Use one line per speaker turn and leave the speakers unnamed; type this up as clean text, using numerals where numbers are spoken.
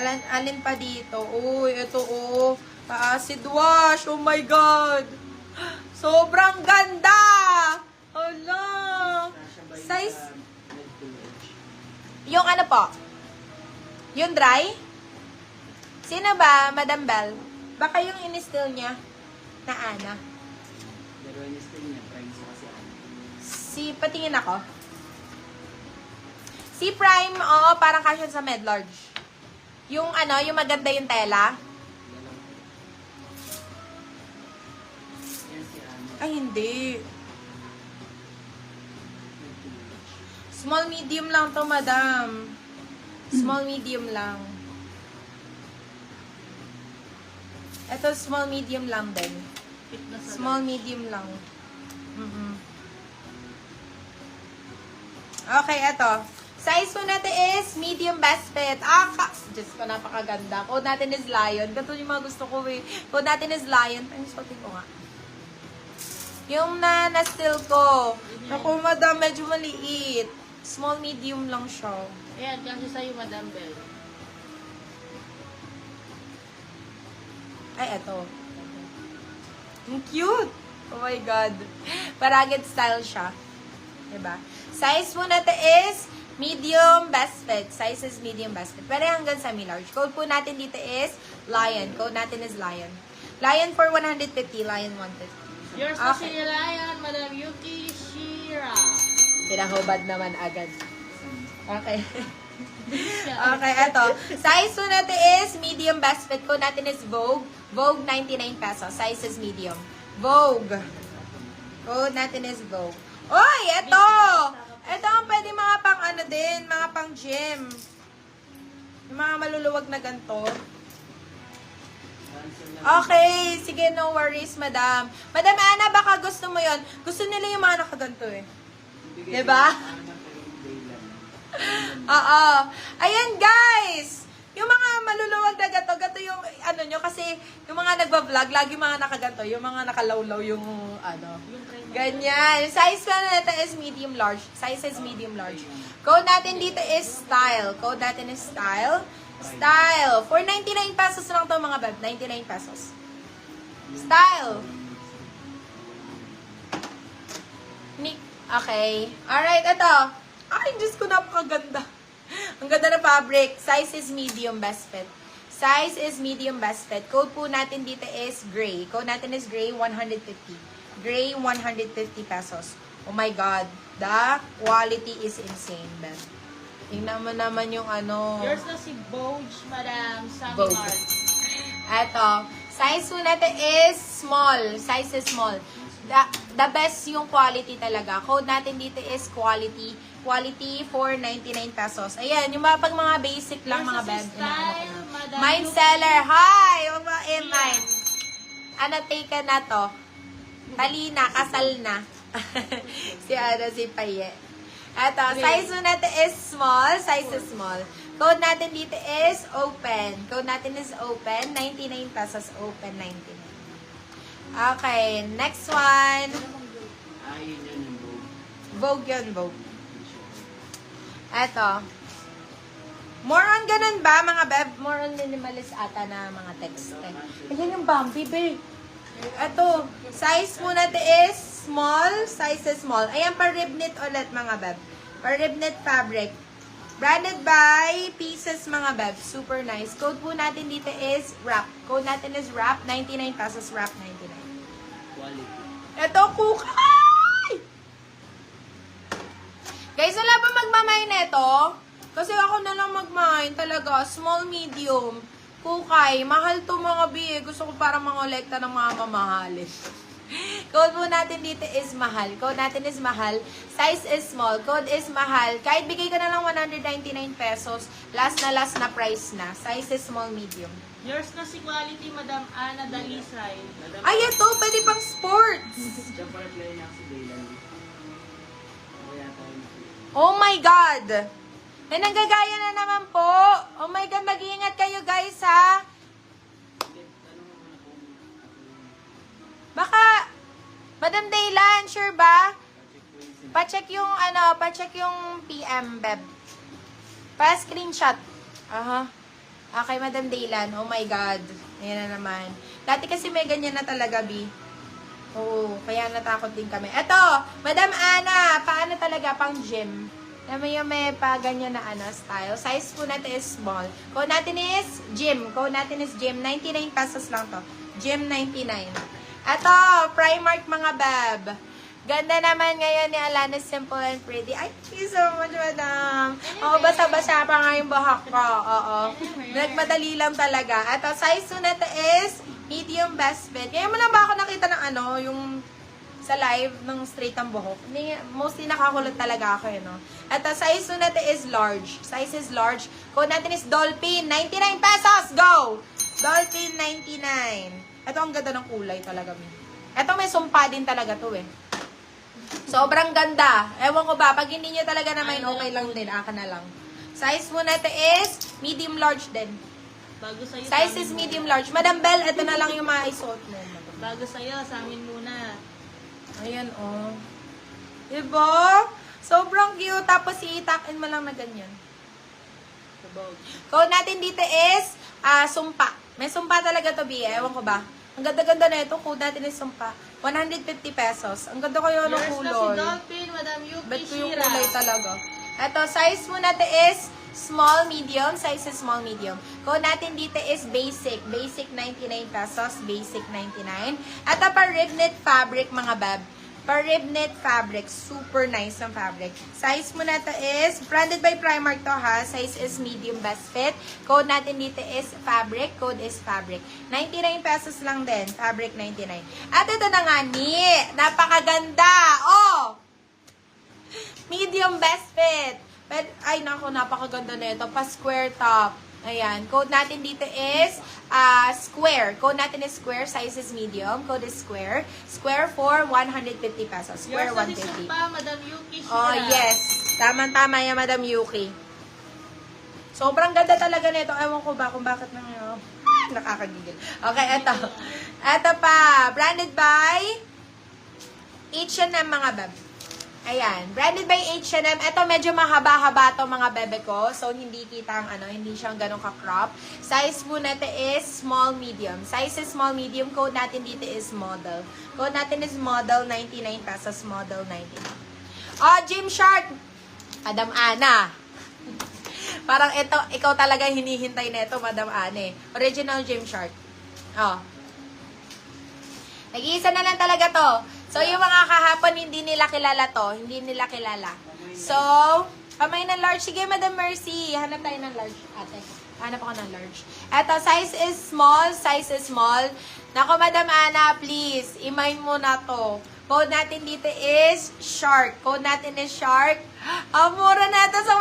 Alin pa dito? Uy, ito oh. Acid wash. Oh my God. Sobrang ganda. Hala. Size. Yung ano po? Yung dry? Sino ba, Madam Bell? Baka yung in-still niya na Ana.
Pero in-still niya, prime sa kasi ano.
Patingin ako. Si Prime, oo, parang kasya sa Medlarge. Yung ano, yung maganda yung tela.
Yan si ano.
Ay, hindi. Small medium lang to, madam. Small medium lang. Ito, small medium lang din.
Fit na sa
Small medium lang. Okay, ito. Size po natin is medium best fit. Diyos ko, napakaganda. Code natin is lion. Ganito yung mga gusto ko eh. Code natin is lion. Ay, suotin ko nga. Yung na-steal ko. Ako, madam, medyo maliit. Small, medium lang siya.
Ayan, kasi sa'yo, Madam Bell.
Ay, eto. Ang cute! Oh my God. Paragid style siya. Diba? Size po natin is medium best fit. Size is medium best fit. Pero hanggang semi-large. Code po natin dito is lion. Code natin is lion. Lion for 150. Lion 150.
Yours na si Lion, Madam Yuki Shira.
Pinahubad naman agad. Okay. Okay, eto. Size po natin is medium best fit. Code natin is Vogue. Vogue, 99 pesos. Size is medium. Vogue. Code natin is Vogue. Oy, eto! Eto ang pwede mga pang ano din, mga pang gym. Yung mga maluluwag na ganito. Okay, sige, no worries, madam. Madam Ana, baka gusto mo yon. Gusto nila yung mga nakaganto eh. Diba? Oo. Ayan, guys! Yung mga maluluwag na gato, gato yung ano nyo, kasi yung mga nagbablog, lagi mga nakaganto, yung mga nakalawlaw yung ano. Ganyan. Size pa natin is medium large. Size is medium large. Code natin dito is style. Code natin is style. Style. For 99 pesos lang to mga beb. 99 pesos. Style. Okay. Alright, ito. Ay, Diyos ko, napakaganda. Ang ganda ng fabric. Size is medium best fit. Size is medium best fit. Code po natin dito is gray. Code natin is gray, 150. Gray, 150 pesos. Oh my God. The quality is insane, Ben. Tingnan mo naman yung ano.
Yours na si Boge, Madam Sammy
Vogue.
Mart.
Eto. Size po natin is small. Size is small. The best yung quality talaga. Code natin dito is quality. Quality for 99 pesos. Ayan, yung mga pag mga basic lang
Yours
mga
na si
bed.
Style, Madam
Mind
Yuki.
seller. Hi! Mine. Ano, take na to. Talina, kasal na. Si si Paye. Eto, size mo natin is small. Size is small. Code natin dito is open. Code natin is open. 99 pesos. Open 99. Okay, next one.
Yun yun yung Vogue.
Vogue yun, Vogue. Eto. More on ganun ba, mga beb? More on minimalist ata na mga text. Ayan yung Bambi, babe. Eto, size mo natin is small. Size is small. Ayan, pa-rib-knit ulit, mga beb. Pa-rib-knit fabric. Branded by Pieces, mga beb. Super nice. Code po natin dito is wrap. Code natin is wrap. 99 pesos wrap, 99.
Quality.
Eto, kukay! Guys, wala ba magmamine neto? Kasi ako na lang magmine talaga. Small, medium. Kukay. Mahal to mga bi. Gusto ko para mangolekta ng mga mamahalin. Code po natin dito is mahal. Code natin is mahal. Size is small. Code is mahal. Kahit bigay ka na lang 199 pesos, last na price na. Size is small, medium.
Yours na si Quality, Madam Ana Dalisay.
Ay, ito. Pwede pang sports.
Diyan pa reply niya si Daylan. Kaya tayo.
Oh my God! May nanggagaya na naman po. Oh my God, mag-iingat kayo guys ha. Baka, Madam Daylan, sure ba? Pa-check yung pa-check yung PM, beb. Pa-screenshot. Aha. Kay Madam Daylan. Oh my God. Ayan na naman. Dati kasi may ganyan na talaga, B. Oo, kaya natakot din kami. Eto, Madam Ana, paano talaga pang gym? May pa ganyan na style. Size po natin is small. Code natin is gym. 99 pesos lang to. Gym 99. Eto, Primark mga bab. Ganda naman ngayon ni Alana, simple and pretty. Ay, thank you so much, madam. Ako, basa-basa pa nga yung bahak ko. Oo. Nagmadali lang talaga. At ang size po natin is medium best fit. Ngayon mo lang ba ako nakita ng yung sa live ng straight ang buhok? Mostly nakakulot talaga ako, no? At ang size po natin is large. Size is large. Code natin is Dolphin. 99 pesos! Go! Dolphin 99. Ito ang ganda ng kulay talaga, mi. Ito may sumpa din talaga to, eh. Sobrang ganda. Ewan ko ba, pag hindi nyo talaga naman, okay lang din. Aka na lang. Size mo natin is medium large din.
Bago sa'yo,
Size
sa
is
amin
medium large. Madam Belle, ito na lang yung maisuot mo.
muna. Bago sa'yo, sa amin muna.
Ayan, oh. Diba? Sobrang cute. Tapos iitakin mo lang na ganyan.
Sabog.
Code natin dito is sumpa. May sumpa talaga to, B. Ewan ko ba. Ang ganda-ganda na ito. Code natin is sumpa. 150 pesos. Ang ganda kayo ng
Yours na si
kulay.
Dolphin, Madam Yuki
Bet ko yung
Shira.
kulay talaga. Ito, size mo natin is small, medium. Size is small, medium. Code natin dito is basic. Basic 99 pesos. Basic 99. Ito pa rib knit fabric, mga bab. Pa rib knit fabric. Super nice ang fabric. Size mo natin is, branded by Primark to ha. Size is medium best fit. Code natin dito is fabric. Code is fabric. 99 pesos lang din. Fabric 99. At ito na nga ni. Napakaganda. Oh! Medium best fit. But, ay nako, napakaganda na ito. Pa square top. Ayan. Code natin dito is square. Code natin is square. Size is medium. Code is square. Square for 150 pesos. Square
Yours na si
150.
Sumpa, Madam Yuki Shira.
Oh, yes. Tama-tama yan, Madam Yuki. Sobrang ganda talaga nito. Ewan ko ba kung bakit na ngayon. Nakakagigil. Okay, eto. Eto pa. Branded by H&M, mga bab. Ayan. Branded by H&M. Ito medyo mahaba-haba to mga bebe ko. So, hindi kita ang hindi siyang ganun ka-crop. Size po natin is small, medium. Size is small, medium. Code natin dito is model. Code natin is model, 99 pesos. Model, 99. Oh, Gymshark. Madam Ana. Parang ito, ikaw talaga hinihintay na ito, Madam Ana. Original Gymshark. Oh. Nag-iisa na lang talaga to. So, yung mga kahapon, hindi nila kilala to. Hindi nila kilala. So, kamay ng large. Sige, Madam Mercy. Hanap tayo ng large, ate. Hanap ako ng large. Eto, size is small. Size is small. Nako, Madam Ana, please. Imay mo na to. Code natin dito is shark. Code natin is shark. Ang mura na ito sa